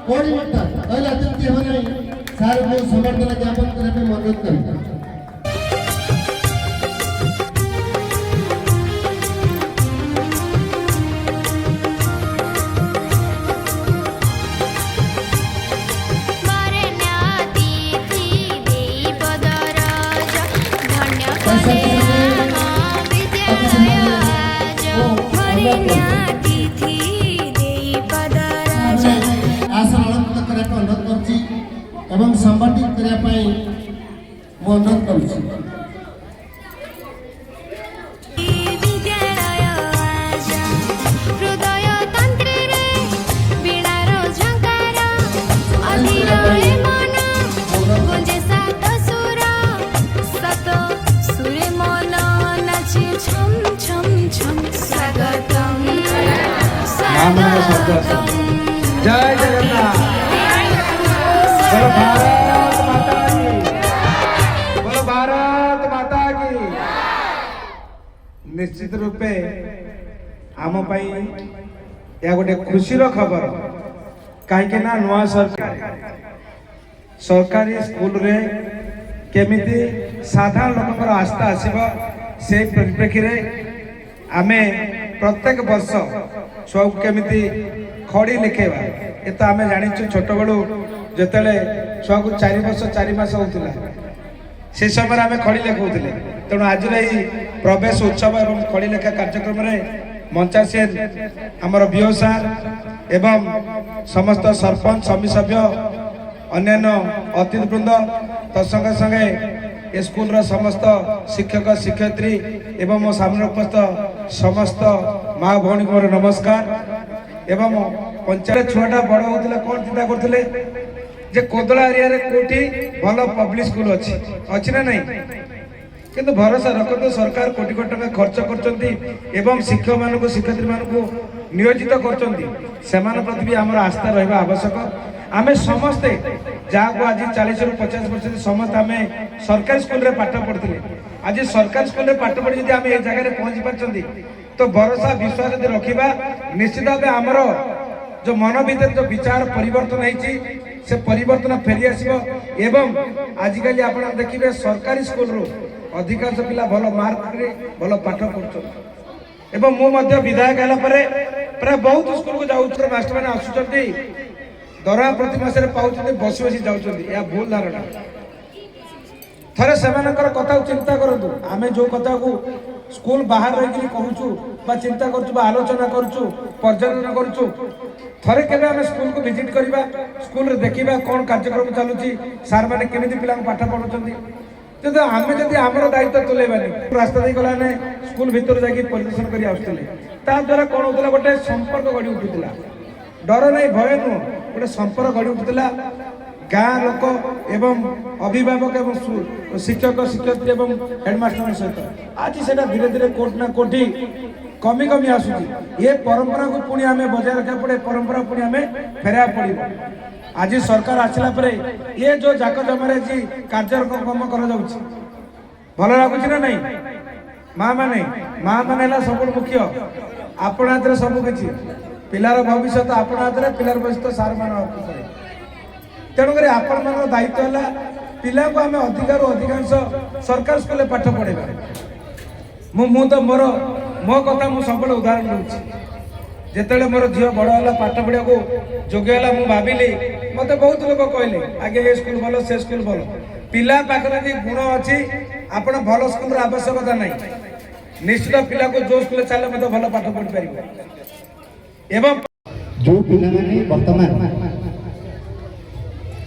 Coordinator पहले अतिथि होने सारे को समर्थन ज्ञापन करने पे अनुरोध करता हूं। एवं संबंधित करने अनुरोध करुछि। जय जगन्नाथ। बोलो भारत माता की, बोलो भारत माता की। निश्चित रूपे आम या गोटे खुशी खबर कहीं ना नुआ सरकारी स्कूल रे केमिति साधारण लोक आस्था आसब से परिप्रेक्षी आमे प्रत्येक वर्ष छुआ केमिति खड़ी लिखेवा ये तो आम जानी छोट बड़ू जिते छुआ को 4 वर्ष 4 मास होता से समय आम खड़ी लिखुले तेणु आज प्रवेश उत्सव एवं खड़ी लेखा कार्यक्रम में मंचासीन आमर बीओ सार एवं समस्त सरपंच समिति सभ्य अन्यान्य अतिथि वृंद तत्संगे संगे स्कूल समस्त शिक्षक शिक्षयित्री एवं मो सामने उपस्थित समस्त माँ भौणी मोर नमस्कार। एवं पंचायत छुआटा बड़ होता कौन चिंता करते जे कोदला एरिया रे कोठी भल पब्लिक स्कूल अच्छी ना नहीं किंतु भरोसा रखते सरकार कोटी कोटी टका खर्च करचंती एवं शिक्षक मानक शिक्षयित्री मानक नियोजित करचंती सेमान प्रति भी हमर आस्था रहबा आवश्यक। आमे समस्ते जाको आज 40 रु 50% समस्त आमे सरकारी स्कूल रे पाठ पढ़थिले आज सरकारी स्कूल रे पाठ पढ़ी यदि आमे ए जगह रे पहुंची परचंती तो भरोसा विश्वास यदि रखिबा निश्चित भाबे हमर जो मन भीतर जो विचार परिवर्तन है से परिवर्तन फेरी आसो एवं आजिकल आप देखिए सरकारी स्कूल रू अधिकांश पिला भल मार्क भल पाठ पढ़ुं मु विधायक है प्राय बहुत स्कूल को जाऊँ मास्टर मैंने आसुँच दरमा प्रति मसरे पाँच बसी बसी जाऊँ भूल धारणा थे से कथा चिंता करूँ आम जो कथा को स्कूल बाहर रही कहूँ चिंता करूँ आलोचना करूँ पर्यटन करूँ थे केवे आम स्कूल को विजिट करवा स्कूल रे देखा कौन कार्यक्रम चलुची सार मैंने केमी पिला पाठ पढ़ुं जब आम जब आम दायित्व तुलेबानी रास्ता दे गला स्कूल भितर जाकि परिदर्शन कर द्वारा कौन होता गोटे संपर्क गढ़ी उठूला डर नहीं भय नुह गोटे संपर्क गढ़ी उठूला गाँ लोक एवं अभिभावक एवं शिक्षक शिक्षयित्री एवं हेडमास्टर सहित आज से धीरे धीरे कोट ना कोठी कमी कमी आसूची ये परंपरा को पुणी आम बजाय रखा पड़े परंपरा पुणी आम फेरा पड़ो आज सरकार आसला परे ये जो जाक जमारे जी कार्यक्रम कर भल लगुच ना नहीं माँ मैंने है सब मुख्य आपण हाथ में सब किसी पिलार भविष्य आपण हाथ में पिलार भविष्य सार मान तेणुक आपण मान दायित्व है पिला को आम अधिकार अधिकांश सरकार स्कूल पाठ पढ़ेगा मु तो मोर मो कथा मुझे सब उदाहरण दूसरी जिते मोर झील बड़ है पाठ पढ़ा को जोग्य है मुझे भाविली मत बहुत लोग कहले आगे ये स्कूल भल से स्कूल भल पिला पाखे गुण अच्छी आपण भल स्कूल आवश्यकता नहीं निश्चित पिला को जो स्कूल चले मत भल पाठ पढ़ी पार एवं जो पिला वर्तमान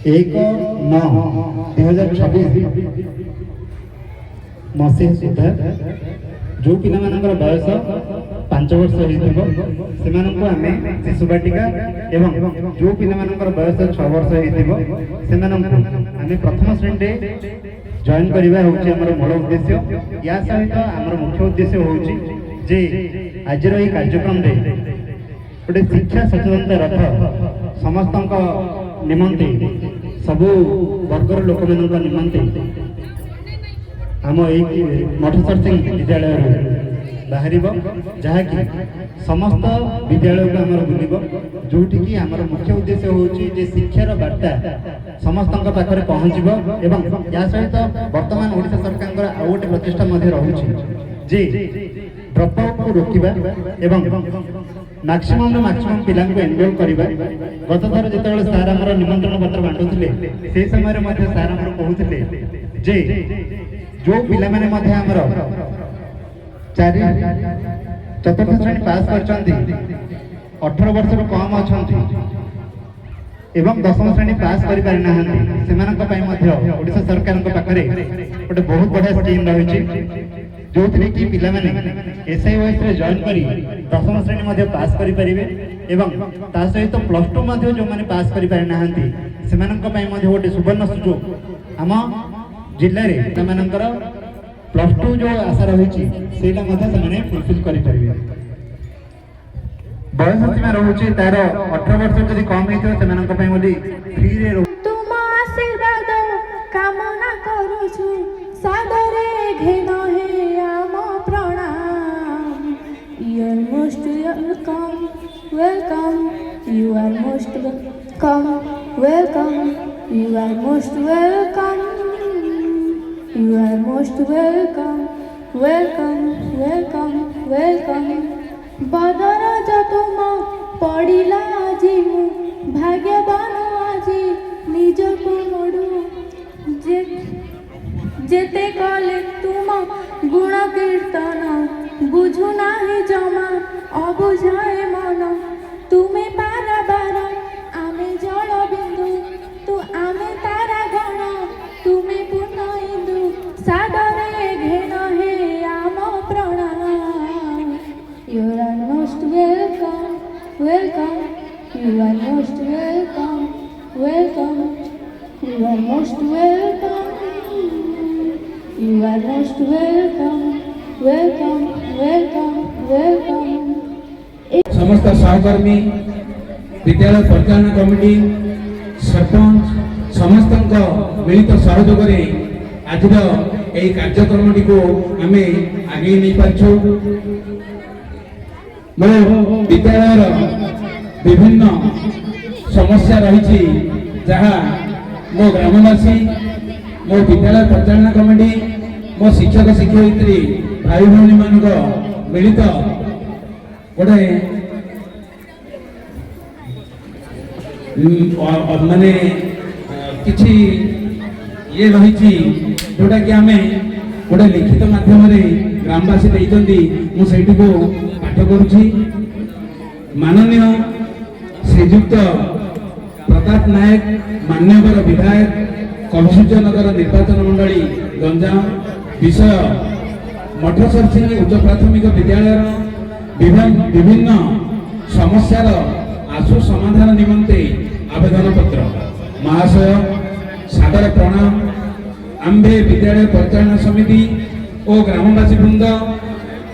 1/9/2026 मसीहा सुधा जो पिला बयस 5 वर्ष हो आम शिशु बाटिका एवं जो पिला बयस 6 वर्ष हो आम प्रथम श्रेणी जॉइन करवा हूँ मूल उद्देश्य या सहित आम मुख्य उद्देश्य हूँ जे आज कार्यक्रम गोटे शिक्षा सचेतनता रथ समस्त निमंते सबु वर्गर लोक निमंते आम मठसर सिंह विद्यालय बाहर जहाँकि समस्त विद्यालय को आम बुलब जोटि आम मुख्य उद्देश्य हूँ शिक्षार वार्ता समस्त पाखे पहुँचब एवं या सहित वर्तमान ओडिशा सरकार आउ गोटे प्रचेषा रही ड्रप आउट को रोकवा एवं मैक्सिमम पिला एनरोल करवा गत थर जो सार आम निमंत्रण पत्र बांटुले से समय सार आम कहते जे जो पिला माने आमर 4th श्रेणी पास कर 18 वर्ष कम अच्छा एवं 10th श्रेणी पास कर ओडिशा सरकार पाखे गोटे बहुत बढ़िया स्कीम रही जो थी कि पिला माने SIOS रे जॉइन करी 10th श्रेणी पास कर पारिबे एवं ता सहित +2 जो माने पास कर पारि नाहंती सेमानक पई गोटे सुवर्ण सुजोग आम जिले रे सेमानकर +2 जो आशा रही सेटा फुलफिल कर बयस सीमा रोचे तार 18 वर्ष जदि कम होइतो सेमानक पई बोली फ्री रे तुम आशीर्वाद कामना करूछु सादरे घेन हे आम प्रणाम you are most welcome welcome you are most welcome welcome you are most welcome you are most welcome welcome welcome welcome बदर तुम पड़िला आज मु भाग्यवान आज निज को मोड़ू जेते कले तुम गुण कीर्तन बुझु नाही जमा अबुझाए मन तुमे पारा बार आमे जल बिंदु तू आमे तारा गण तुमे पूर्ण इंदु सादरे घेन हे आम प्रणाम you are most welcome welcome you are most welcome welcome you are most welcome you are most welcome welcome welcome welcome समस्त सहकर्मी विद्यालय परिचालन कमिटी सरपंच समस्त मिलित सहयोग आज यही कार्यक्रम को आम आगे नहीं पार्छु मो विद्यालय विभिन्न समस्या रही जहाँ मो ग्रामवासी मो विद्यालय परिचालन कमिटी मो शिक्षक शिक्षयित्री भाई भौणी मान मिलित गोटे माने किछि ये रही जोटा कि आम गोटे लिखित माध्यम ग्रामवासी देती मुझे को पाठ करुँची माननीय श्रीजुक्त प्रताप नायक मान्यवर विधायक कविसूर्यनगर निर्वाचन मंडली गंजाम विषय मठसर सिंह उच्च प्राथमिक विद्यालय विभिन्न समस्यार आशु समाधान निमंते आवेदन पत्र महाशय सादर प्रणाम आम्भे विद्यालय परिचालन समिति और ग्रामवासी वृंद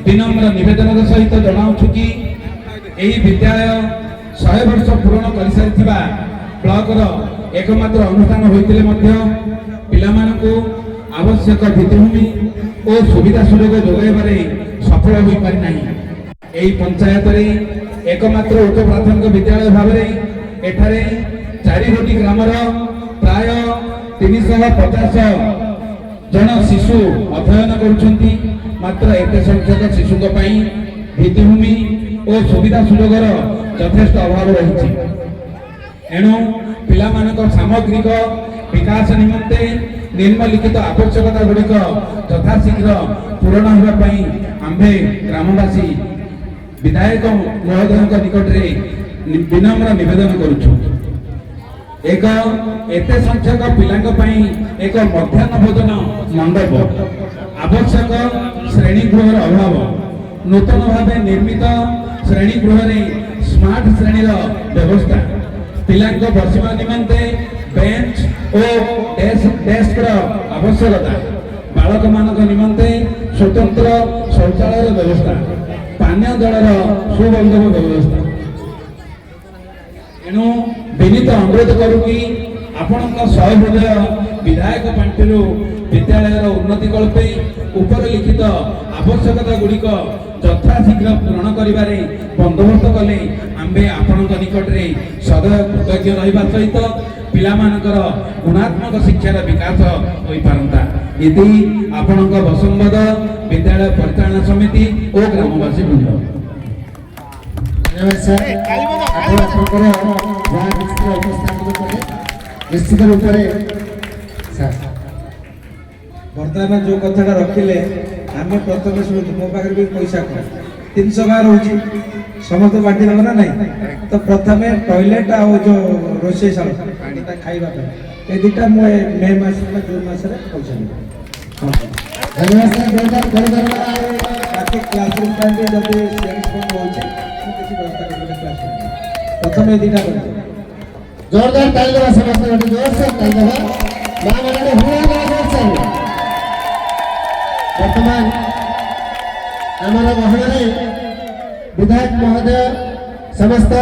विनम्र निवेदन सहित जनाऊँ कि यही विद्यालय 100 वर्ष पूर्ण कर सारी ब्लॉकर एकमात्र अनुष्ठान होते पिला आवश्यक भित्तिभूमि ଓ ସୁବିଧା ସୁଯୋଗ ଯୋଗାଇବାରେ ସଫଳ ହୋଇପାରି ନାହିଁ। ଏହି ପଞ୍ଚାୟତରେ एकमात्र उच्च प्राथमिक विद्यालय भाव एठारे 4 ग्रामर प्राय 350 जन शिशु अध्ययन करुछंती। मात्र एते संख्यक शिशु भित्तिभूमि और सुविधा सुजोगर यथेष्ट अभाव रही। एणु पिला सामग्रिक विकास निमंते निम्नलिखित आवश्यकता गुड़िक यथाशीघ्र पूरण होगापी आम्भे ग्रामवासी विधायक महोदय निकट में विनम्र निवेदन करुछु। एक एते संख्यक पिलांक पई एक मध्याह्न भोजन मंडप आवश्यक श्रेणी गृह अभाव नूतन भाव निर्मित श्रेणी गृह स्मार्ट श्रेणी व्यवस्था पिलांक बसिबा निमंते बेंच और डेस्क आवश्यकता बालक मानक निमंते स्वतंत्र शौचालय व्यवस्था पानीय जलर सुबंधक व्यवस्था। एणु विनीत अनुरोध करू कि आपण सहृदय विधायक पांठि विद्यालय उन्नति कल्पे उपरलिखित आवश्यकता गुड़िक यथाशीघ्र पूरण करिबारे बंदोबस्त कले आम्बे आपण निकट में सदैव कृतज्ञ रहिबा सहित पिलामानकर गुणात्मक शिक्षार विकास होई पारंता। यदि आपणक बसंबद विद्यालय परिचालना समिति और ग्रामवासी वृंद। धन्यवाद सर। निश्चित रूप बर्तमान जो कथा रखिले आम प्रथम शुणु मो पाखे भी पैसा कम 300 गाँव रोचे समस्त बांटी देव ना नहीं तो प्रथम टॉयलेट आ जो रोषेशाला खाइबा ये दुटा मु मे मास जून मास पैसा धन्यवाद सर। बाकी क्लासरूम टाइम में जब सेल्स फंड होचे किसी व्यवस्था करबे क्लासरूम प्रथम ये दुटा कर जोरदार ताली देवा समस्त गोटे जोर से ताली देवा मां माने हुआ जोर से। वर्तमान हमारा गहन विधायक महोदय समस्त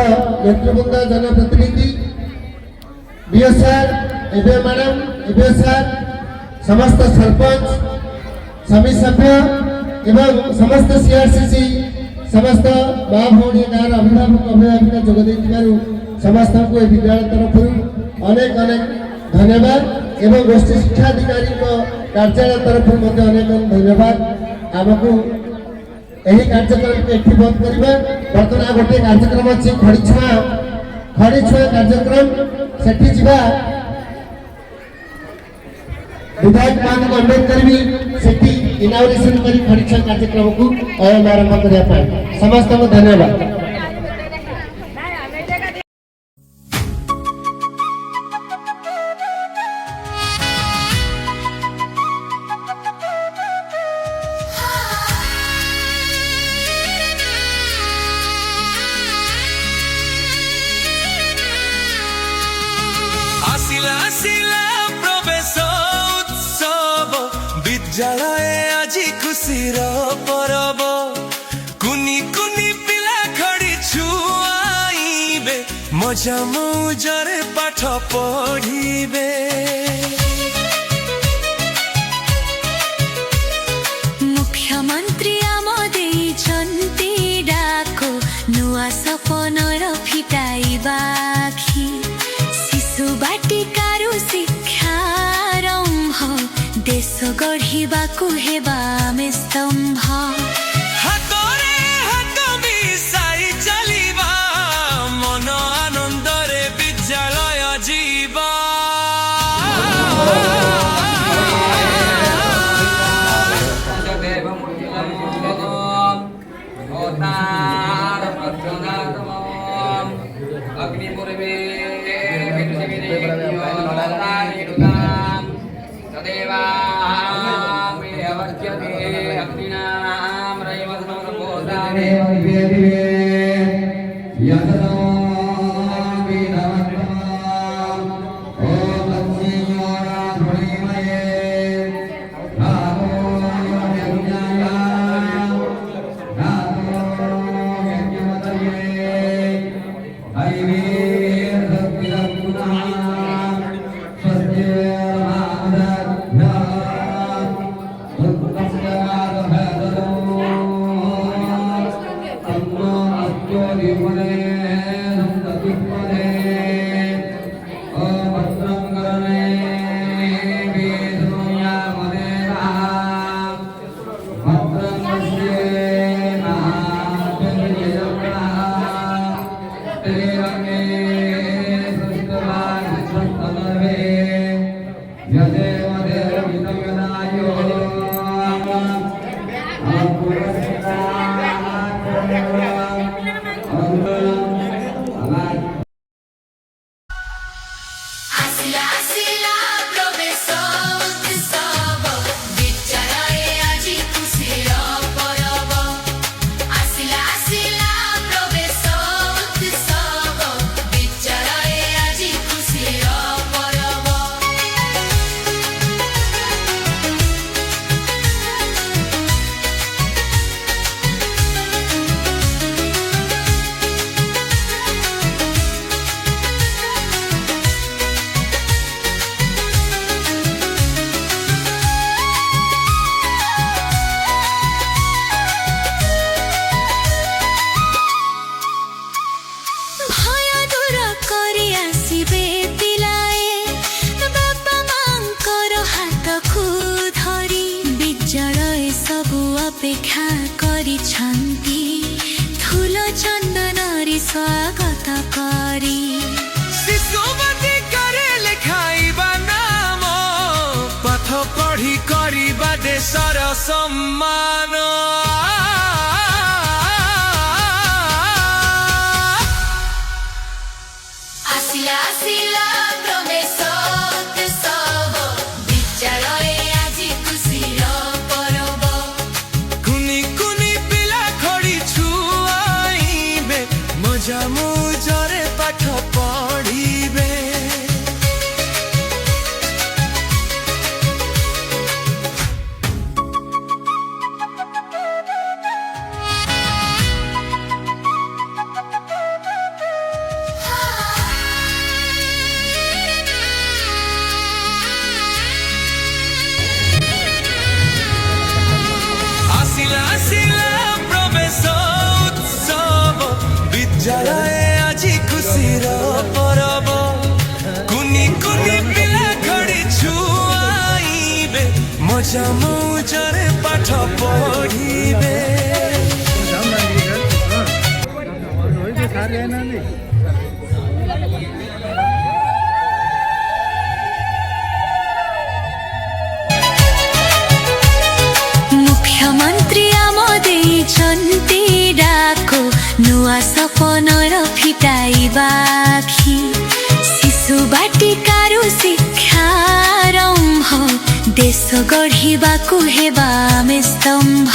नेतृवृंद जनप्रतिनिधि बीएस सर एबे मैडम एबे सर समस्त सरपंच समिति सभ्य एवं समस्त सीआरसीसी समस्त माँ भौणी गाँव अभिभावक अभिभाविका जोग समस्त को विद्यालय तरफ अनेक अनेक धन्यवाद एवं गोष्ठी शिक्षाधिकारी कार्यालय तरफ अनेक धन्यवाद। आमको यही कार्यक्रम एठी बंद करबा बर्तमान गोटे कार्यक्रम अछि खड़ी छुआ कार्यक्रम सेठी जिबा विधायक मान को अनुरोध करबी सेठी इनॉग्रेशन करी खड़ी छुआ कार्यक्रम को आरंभ करिया पाए समस्त को धन्यवाद। विद्यालय आज खुशीर परब कुनी कुनी पिला खड़ी छुआइबे मजा मौजरे पाठ पढ़िबे। मुख्यमंत्री आम देइछन्ति डाको नुआ सपनर फिटाइबा आखि शिशु बाटिकारु शिक्षारंभ देश गढ़िबाकु हेबा आमे स्तंभ हातरे हात मिसाई चलिबा मन आनंदरे विद्यालय जीवा। Gracias. ଅଛନ୍ତି ଧୂଲ ଚନ୍ଦନରେ ସ୍ୱାଗତ କରି ଶିଶୁ ବାଟିକାରେ ଲେଖାଇବା ନାମ ପାଠ ପଢି କରିବା ଦେଶର ସମ୍ମାନ ଆସିଲା ଆସିଲା ପ୍ରବେଶ ଉତ୍ସବ ବିଦ୍ୟାଳୟ ଆଜି ଖୁସିର ପରବ କୁନି କୁନି ପିଲା ଖଡ଼ି ଛୁଆଇବେ ମଜା ମଉଜରେ ପାଠ ପଢିବେ ଆସିଲା ଆସିଲା ପ୍ରବେଶ ଉତ୍ସବ ବିଦ୍ୟାଳୟ ଆଜି ଖୁସିର ପରବ କୁନି କୁନି ପିଲା ଖଡ଼ି ଛୁଆଇବେ ମଜା ମଉଜରେ ପାଠ ପଢିବେ ମୁଖ୍ୟମନ୍ତ୍ରୀ ଆମ ଦେଇଛନ୍ତି ଡାକ ନୂଆ ସପନର ଫିଟାଇବା ଆଖି ଶିଶୁ ବାଟିକାରୁ ଶିକ୍ଷାରମ୍ଭ ଦେଶ ଗଢ଼ିବାକୁ ହେବା ଆମେ ସ୍ତମ୍ଭ